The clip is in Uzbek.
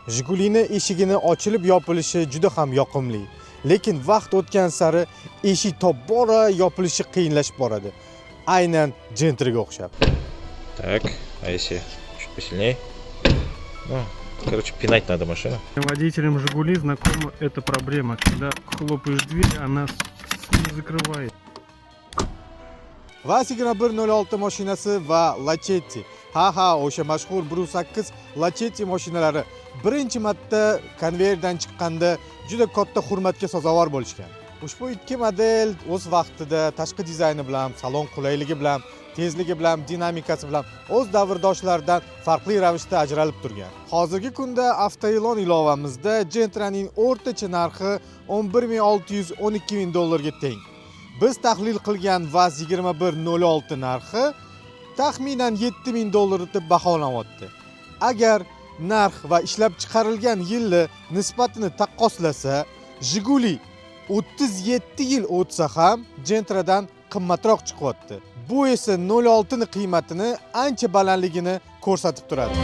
Jigulini eshigini ochilib yopilishi juda ham yoqimli. Lekin vaqt o'tgan sari eshik tobora yopilishi qiyinlashib boradi. Aynan Gentraga o'xshab. Так, а если чуть посильнее? Ну, короче, пинать надо машину. Водителям «Жигули» знакома эта проблема. Когда хлопаешь дверь, она не закрывает. Va 2106 mashinasi va Lacetti. Ha, o'sha mashhur 1.8 Lacetti mashinalari birinchi marta konveyerdan chiqqanda juda katta hurmatga sazovor bo'lishgan. Ushbu ikki model o'z vaqtida tashqi dizayni bilan, salon qulayligi bilan, tezligi bilan, dinamikasi bilan o'z davrdoshlaridan farqli ravishda ajralib turgan. Hozirgi kunda avtoelon ilovamizda Gentraning o'rtacha narxi 11.600-12.000 dollarga teng. Biz tahlil qilgan VAZ 2106 narxi taxminan 7.000 dollar deb baholanyapti. Agar narx va ishlab chiqarilgan yilni nisbatini taqqoslasa, Jiguli 37 yil o'tsa ham Gentradan qimmatroq chiqyapti. Bu esa 06 ning qiymatini ancha balandligini ko'rsatib turadi.